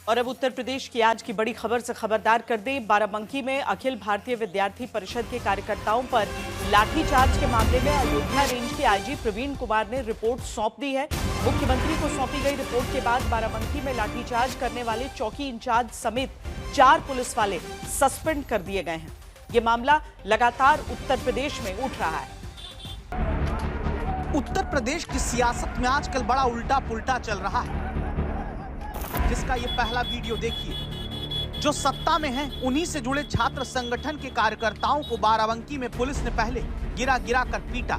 और अब उत्तर प्रदेश की आज की बड़ी खबर से खबरदार कर दें। बाराबंकी में अखिल भारतीय विद्यार्थी परिषद के कार्यकर्ताओं पर लाठीचार्ज के मामले में अयोध्या रेंज के आईजी प्रवीण कुमार ने रिपोर्ट सौंप दी है। मुख्यमंत्री को सौंपी गई रिपोर्ट के बाद बाराबंकी में लाठीचार्ज करने वाले चौकी इंचार्ज समेत 4 पुलिस वाले सस्पेंड कर दिए गए हैं। ये मामला लगातार उत्तर प्रदेश में उठ रहा है। उत्तर प्रदेश की सियासत में आजकल बड़ा उल्टा पुल्टा चल रहा है, जिसका ये पहला वीडियो देखिए। जो सत्ता में हैं, उन्हीं से जुड़े छात्र संगठन के कार्यकर्ताओं को बाराबंकी में पुलिस ने पहले गिरा गिरा कर पीटा।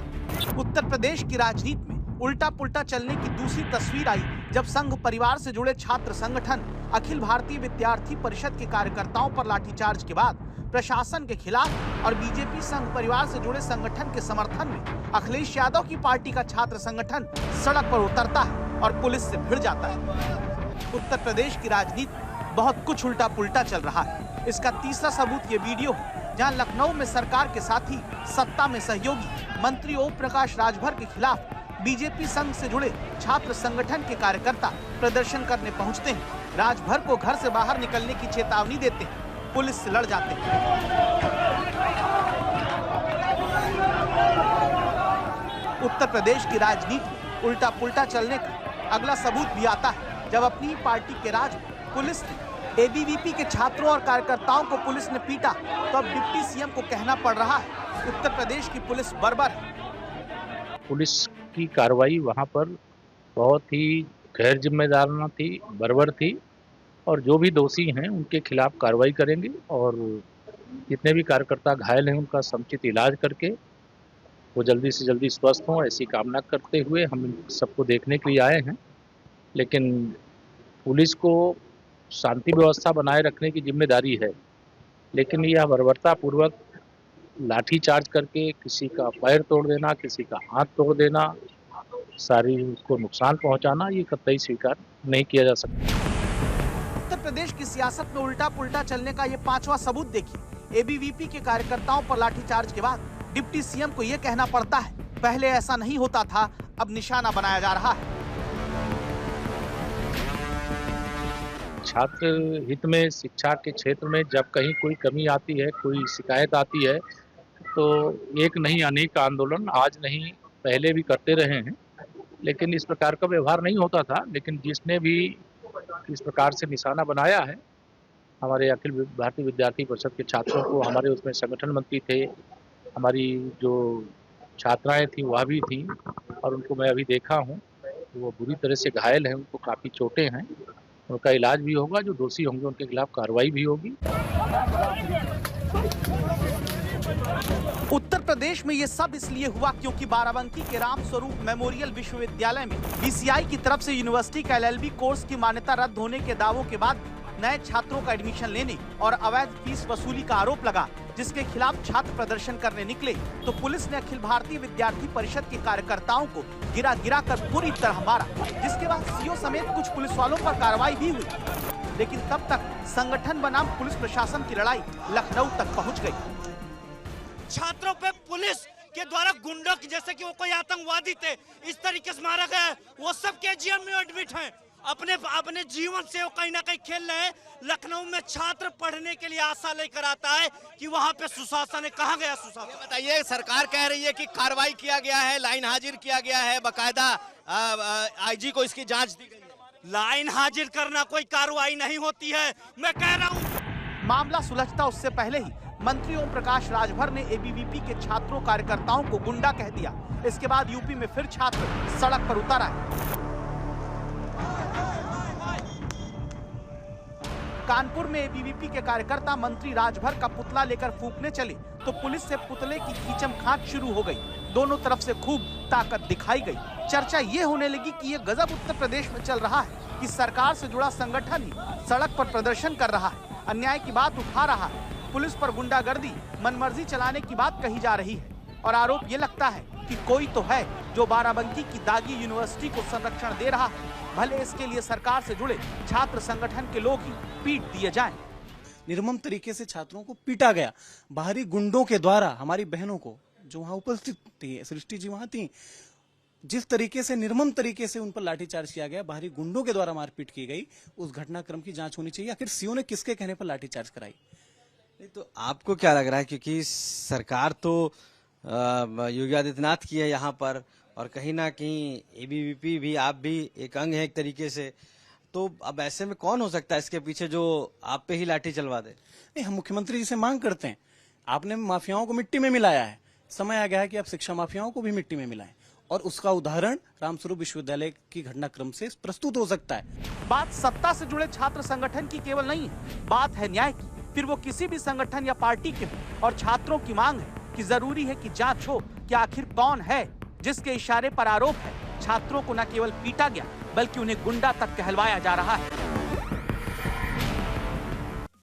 उत्तर प्रदेश की राजनीति में उल्टा पुल्टा चलने की दूसरी तस्वीर आई जब संघ परिवार से जुड़े छात्र संगठन अखिल भारतीय विद्यार्थी परिषद के कार्यकर्ताओं पर लाठीचार्ज के बाद प्रशासन के खिलाफ और बीजेपी संघ परिवार से जुड़े संगठन के समर्थन में अखिलेश यादव की पार्टी का छात्र संगठन सड़क पर उतरता है और पुलिस से भिड़ जाता है। उत्तर प्रदेश की राजनीति बहुत कुछ उल्टा पुल्टा चल रहा है। इसका तीसरा सबूत ये वीडियो है, जहां लखनऊ में सरकार के साथ ही सत्ता में सहयोगी मंत्री ओम प्रकाश राजभर के खिलाफ बीजेपी संघ से जुड़े छात्र संगठन के कार्यकर्ता प्रदर्शन करने पहुंचते हैं। राजभर को घर से बाहर निकलने की चेतावनी देते हैं, पुलिस से लड़ जाते हैं। उत्तर प्रदेश की राजनीति में उल्टा पुल्टा चलने का अगला सबूत भी आता है जब अपनी पार्टी के राज में पुलिस ने एबीवीपी के छात्रों और कार्यकर्ताओं को पुलिस ने पीटा, तो अब डिप्टी सीएम को कहना पड़ रहा है उत्तर प्रदेश की पुलिस बर्बर है। पुलिस की कार्रवाई वहां पर बहुत ही गैर जिम्मेदाराना थी, बर्बर थी और जो भी दोषी हैं उनके खिलाफ कार्रवाई करेंगे और जितने भी कार्यकर्ता घायल हैं उनका समुचित इलाज करके वो जल्दी से जल्दी स्वस्थ हों, ऐसी कामना करते हुए हम इन सबको देखने के लिए आए हैं। लेकिन पुलिस को शांति व्यवस्था बनाए रखने की जिम्मेदारी है, लेकिन यह बर्बरतापूर्वक लाठीचार्ज करके किसी का पैर तोड़ देना, किसी का हाथ तोड़ देना, शारीरिक को नुकसान पहुंचाना, ये कतई स्वीकार नहीं किया जा सकता। उत्तर प्रदेश की सियासत में उल्टा पुल्टा चलने का ये 5वां सबूत देखिए। एबीवीपी के कार्यकर्ताओं पर लाठीचार्ज के बाद डिप्टी सीएम को ये कहना पड़ता है, पहले ऐसा नहीं होता था, अब निशाना बनाया जा रहा है। छात्र हित में शिक्षा के क्षेत्र में जब कहीं कोई कमी आती है, कोई शिकायत आती है, तो एक नहीं अनेक आंदोलन आज नहीं पहले भी करते रहे हैं, लेकिन इस प्रकार का व्यवहार नहीं होता था। लेकिन जिसने भी इस प्रकार से निशाना बनाया है, हमारे अखिल भारतीय विद्यार्थी परिषद के छात्रों को, हमारे उसमें संगठन मंत्री थे, हमारी जो छात्राएं थी वह भी थी और उनको मैं अभी देखा हूँ, वो बुरी तरह से घायल हैं, उनको काफ़ी चोटें हैं, उनका इलाज भी होगा, जो दोषी होंगे उनके खिलाफ कार्रवाई भी होगी। उत्तर प्रदेश में ये सब इसलिए हुआ क्योंकि बाराबंकी के राम स्वरूप मेमोरियल विश्वविद्यालय में बीसीआई की तरफ से यूनिवर्सिटी का एलएलबी कोर्स की मान्यता रद्द होने के दावों के बाद नए छात्रों का एडमिशन लेने और अवैध फीस वसूली का आरोप लगा, जिसके खिलाफ छात्र प्रदर्शन करने निकले तो पुलिस ने अखिल भारतीय विद्यार्थी परिषद के कार्यकर्ताओं को गिरा गिरा कर पूरी तरह मारा, जिसके बाद सीओ समेत कुछ पुलिस वालों पर कार्रवाई भी हुई। लेकिन तब तक संगठन बनाम पुलिस प्रशासन की लड़ाई लखनऊ तक पहुंच गई। छात्रों पे पुलिस के द्वारा गुंडों की, जैसे कि वो कोई आतंकवादी थे, इस तरीके से मारा गया है। वो सब केजीएम में एडमिट हैं, अपने जीवन से वो कहीं ना कहीं खेल रहे हैं। लखनऊ में छात्र पढ़ने के लिए आशा लेकर आता है कि वहाँ पे सुशासन है। कहाँ गया सुशासन? बताइए, सरकार कह रही है कि कार्रवाई किया गया है, लाइन हाजिर किया गया है, बकायदा आईजी को इसकी जांच दी गई है। लाइन हाजिर करना कोई कार्रवाई नहीं होती है, मैं कह रहा हूँ। मामला सुलझता उससे पहले ही मंत्री ओम प्रकाश राजभर ने एबीवीपी के छात्रों कार्यकर्ताओं को गुंडा कह दिया। इसके बाद यूपी में फिर छात्र सड़क पर उतर आए। कानपुर में एबीवीपी के कार्यकर्ता मंत्री राजभर का पुतला लेकर फूंकने चले तो पुलिस से पुतले की खींचम खांच शुरू हो गई। दोनों तरफ से खूब ताकत दिखाई गई। चर्चा ये होने लगी कि ये गजब उत्तर प्रदेश में चल रहा है कि सरकार से जुड़ा संगठन ही सड़क पर प्रदर्शन कर रहा है, अन्याय की बात उठा रहा है, पुलिस पर गुंडागर्दी, मनमर्जी चलाने की बात कही जा रही है और आरोप ये लगता है कि कोई तो है जो बाराबंकी की दागी यूनिवर्सिटी को संरक्षण दे रहा है, भले इसके लिए सरकार से जुड़े छात्र संगठन के लोग ही पीट दिए जाएं। निर्मम तरीके से छात्रों को पीटा गया बाहरी गुंडों के द्वारा। हमारी बहनों को जो वहां उपस्थित थी, सृष्टि जी वहां थी, जिस तरीके से निर्मम तरीके से उन पर लाठीचार्ज किया गया, बाहरी गुंडों के द्वारा मारपीट की गई, उस घटनाक्रम की जांच होनी चाहिए। आखिर सीओ ने किसके कहने पर लाठीचार्ज कराई? नहीं तो आपको क्या लग रहा है, क्योंकि सरकार तो योगी आदित्यनाथ की है यहाँ पर, और कहीं ना कहीं एबीवीपी भी, आप भी एक अंग है एक तरीके से, तो अब ऐसे में कौन हो सकता है इसके पीछे जो आप पे ही लाठी चलवा दे? नहीं, हम मुख्यमंत्री जी से मांग करते हैं, आपने माफियाओं को मिट्टी में मिलाया है, समय आ गया है कि आप शिक्षा माफियाओं को भी मिट्टी में मिलाएं, और उसका उदाहरण रामस्वरूप विश्वविद्यालय की घटनाक्रम से प्रस्तुत हो सकता है। बात सत्ता से जुड़े छात्र संगठन की केवल नहीं है, बात है न्याय की, फिर वो किसी भी संगठन या पार्टी के हो। और छात्रों की मांग है कि जरूरी है कि जांच हो कि आखिर कौन है जिसके इशारे पर आरोप है छात्रों को न केवल पीटा गया बल्कि उन्हें गुंडा तक कहलवाया जा रहा है।